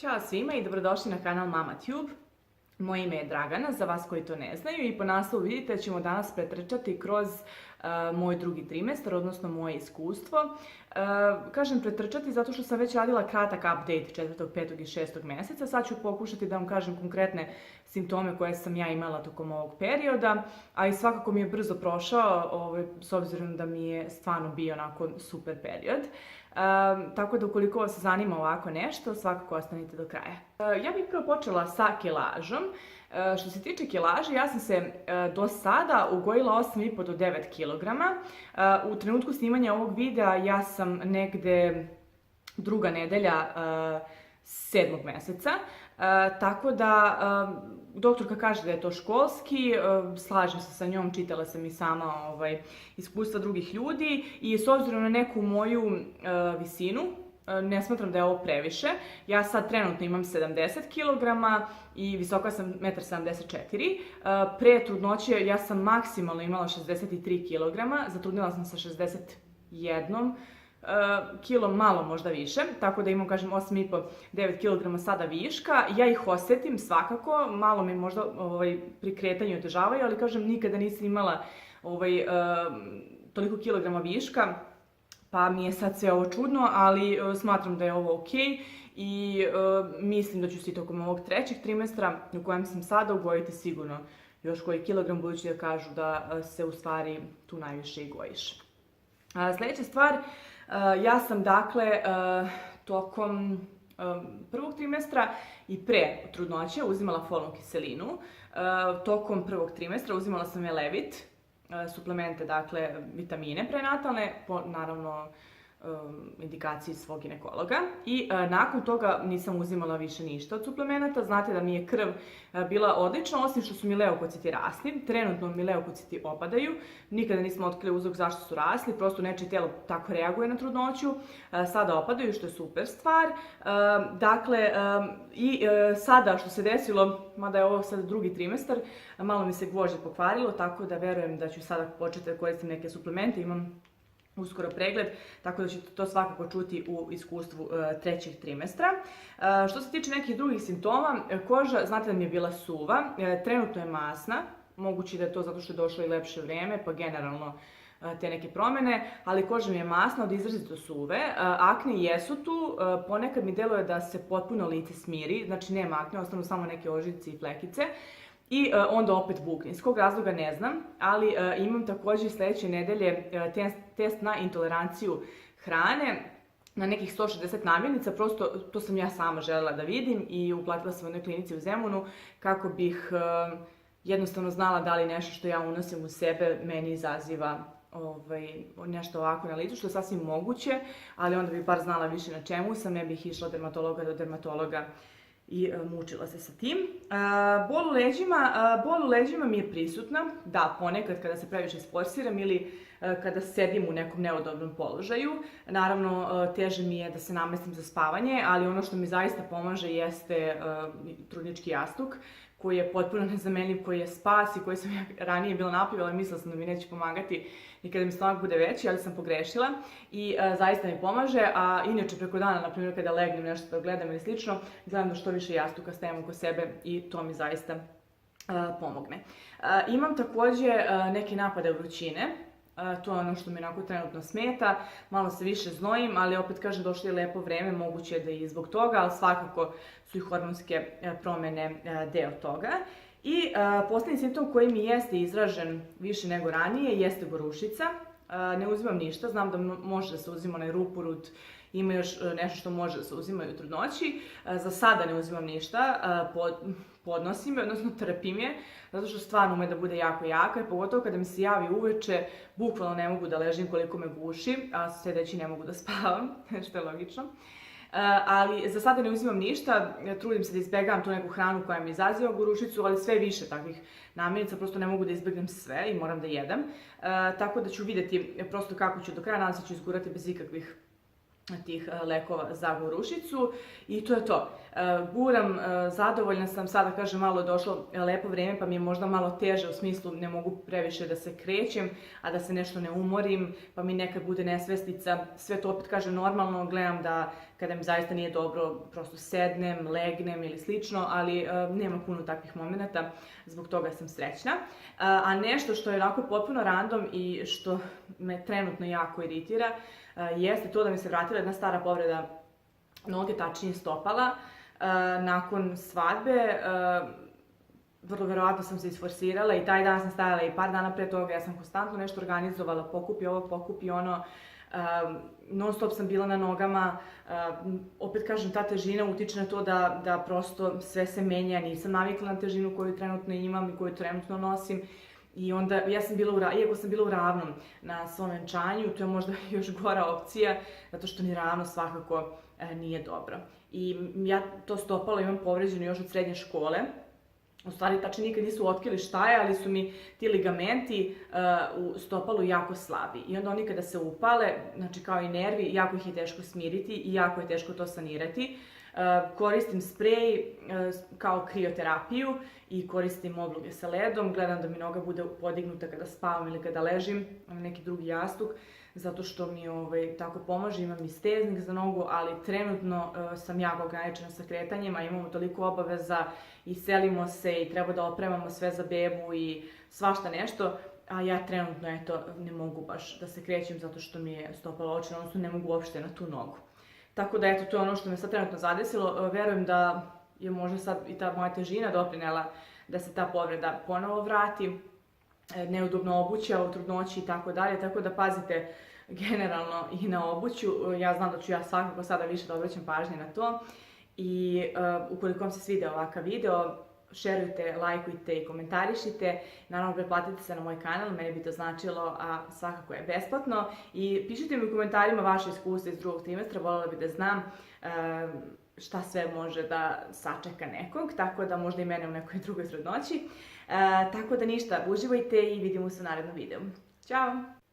Ćao svima i dobrodošli na kanal MamaTube. Moje ime je Dragana, za vas koji to ne znaju, i po naslovu vidite da ćemo danas pretrčati kroz moj drugi trimestar, odnosno moje iskustvo. Kažem pretrčati zato što sam već radila kratak update 4., 5. i 6. meseca. Sad ću pokušati da vam kažem konkretne simptome koje sam ja imala tokom ovog perioda, a i svakako mi je brzo prošao, s obzirom da mi je stvarno bio onako super period. Tako da ukoliko vas zanima ovako nešto, svakako ostanite do kraja. Ja bih prvo počela sa kilažom. Što se tiče kilaže, ja sam se do sada ugojila 8,5 do 9 kg. U trenutku snimanja ovog videa ja sam negde druga nedelja 7. meseca. Tako da doktorka kaže da je to školski, slažem se sa njom, čitala sam i sama iskustva drugih ljudi i s obzirom na neku moju visinu, ne smatram da je ovo previše. Ja sad trenutno imam 70 kg i visoka sam 1,74 m. Pre trudnoće ja sam maksimalno imala 63 kg, zatrudnila sam sa 61 kilom, malo možda više, tako da imam, kažem, 8,5, 9 kg sada viška. Ja ih osetim svakako, malo mi možda pri kretanju otežavaju, ali kažem, nikada nisam imala toliko kilograma viška, pa mi je sad sve ovo čudno, ali smatram da je ovo okej i mislim da ću se i tokom ovog 3. trimestra u kojem sam sada ugojiti sigurno još koji kilogram, budući da kažu da se u stvari tu najviše i gojiš. Sljedeća stvar, ja sam dakle tokom 1. trimestra i pre trudnoće uzimala folnu kiselinu. Tokom 1. trimestra uzimala sam Elevit, suplemente, dakle vitamine prenatalne, po naravno indikaciji svog ginekologa, i nakon toga nisam uzimala više ništa od suplemenata. Znate da mi je krv bila odlična, osim što su mi leukociti rasli. Trenutno mi leukociti opadaju, nikada nismo otkrili uzrok zašto su rasli, prosto nečije tijelo tako reaguje na trudnoću. Sada opadaju, što je super stvar. Dakle, i sada što se desilo, mada je ovo sad drugi trimestar, malo mi se gvožđe pokvarilo, tako da verujem da ću sada početi da koristim neke suplemente. Imam uskoro pregled, tako da ćete to svakako čuti u iskustvu 3. trimestra. Što se tiče nekih drugih simptoma, koža, znate da mi je bila suva, trenutno je masna, moguće da je to zato što je došlo i lepše vrijeme, pa generalno te neke promjene, ali koža mi je masna od izrazito suve. Akne jesu tu, ponekad mi deluje da se potpuno lice smiri, znači nema akne, ostanu samo neke ožiljci i flekice. I onda opet bukne. Iz kog razloga ne znam, ali imam također sljedeće nedelje test na intoleranciju hrane na nekih 160 namirnica. Prosto to sam ja sama željela da vidim i uplatila sam u jednoj klinici u Zemunu kako bih jednostavno znala da li nešto što ja unosim u sebe meni izaziva nešto ovako na licu, što je sasvim moguće, ali onda bih bar znala više na čemu sam, ne bih išla od dermatologa do dermatologa i mučila se sa tim. Bol u leđima mi je prisutna, da, ponekad kada se previše isforsiram ili kada sedim u nekom neudobnom položaju. Naravno, teže mi je da se namestim za spavanje, ali ono što mi zaista pomaže jeste trudnički jastuk, koji je potpuno nezamenljiv, koji je spas i koji sam ja ranije bila napivala i mislila sam da mi neće pomagati i kada mi stomak bude veći, ali sam pogrešila i zaista mi pomaže. A inače preko dana, na primjer, kada legnem nešto da gledam ili slično, gledam da što više jastuka stavim oko sebe i to mi zaista pomogne. Imam također neke napade vrućine. To je ono što mi onako trenutno smeta, malo se više znojim, ali opet kažem, došlo je lepo vreme, moguće da i zbog toga, ali svakako su i hormonske promjene deo toga. I posljednji simptom koji mi jeste izražen više nego ranije jeste gorušica. Ne uzimam ništa, znam da može da se uzima onaj Rupurut, ima još nešto što može da se uzima u trudnoći. Za sada ne uzimam ništa, podnosim je, odnosno trpim je, zato što stvarno ume da bude jako jaka, i pogotovo kada mi se javi uveče, bukvalno ne mogu da ležim koliko me guši, a sljedeći ne mogu da spavam, što je logično. Ali za sada ne uzimam ništa, trudim se da izbjegavam tu neku hranu koja mi izaziva gorušicu, ali sve više takvih namirnica, prosto ne mogu da izbjegnem sve i moram da jedem. Tako da ću vidjeti prosto kako ću do kraja, nadam se ću izgurati bez ikakvih tih lekova za gorušicu i to je to. Guram, zadovoljna sam, sada kažem malo je došlo lepo vreme pa mi je možda malo teže, u smislu ne mogu previše da se krećem, a da se nešto ne umorim, pa mi nekad bude nesvestica, sve to opet kažem normalno, gledam da kada mi zaista nije dobro, prosto sednem, legnem ili slično, ali nema puno takvih momenata, zbog toga sam srećna. A nešto što je onako potpuno random i što me trenutno jako iritira, jeste to da mi se vratila jedna stara povreda noge, tačnije stopala. Nakon svadbe, vrlo verovatno sam se isforsirala i taj dan sam stajala i par dana pre toga, ja sam konstantno nešto organizovala, pokupi ovo, pokupi ono, non stop sam bila na nogama, opet kažem, ta težina utiče na to da prosto sve se menja, nisam navikla na težinu koju trenutno imam i koju trenutno nosim. I onda, iako sam bila u ravnom na svom venčanju, to je možda još gora opcija, zato što ni ravno svakako nije dobro. I ja to stopalo imam povređeno još od srednje škole. U stvari, tačno nikad nisu otkrili šta je, ali su mi ti ligamenti u stopalu jako slabi. I onda oni kada se upale, znači kao i nervi, jako ih je teško smiriti i jako je teško to sanirati. Koristim sprej kao krioterapiju i koristim obloge sa ledom, gledam da mi noga bude podignuta kada spavam ili kada ležim, imam neki drugi jastuk, zato što mi tako pomaže, imam i steznik za nogu, ali trenutno sam jako ograničena sa kretanjima, imamo toliko obaveza i selimo se i treba da opremamo sve za bebu i svašta nešto, a ja trenutno ne mogu baš da se krećem zato što mi je stopalo očeno, odnosno ne mogu uopšte na tu nogu. Tako da to je ono što me sad trenutno zadesilo. Verujem da je možda sad i ta moja težina doprinela da se ta povreda ponovo vrati, neudobno obuća u trudnoći i tako dalje, tako da pazite generalno i na obuću. Ja znam da ću ja svakako sada više da obraćam pažnje na to i ukoliko vam se svidio ovakav video, šerujte, lajkujte i komentarišite. Naravno, pretplatite se na moj kanal, meni bi to značilo, a svakako je besplatno. I pišite mi u komentarima vaše iskustva iz drugog trimestra, voljela bih da znam šta sve može da sačeka nekog, tako da možda i mene u nekoj drugoj trudnoći. Tako da ništa, uživajte i vidimo se u narednom videu. Ćao!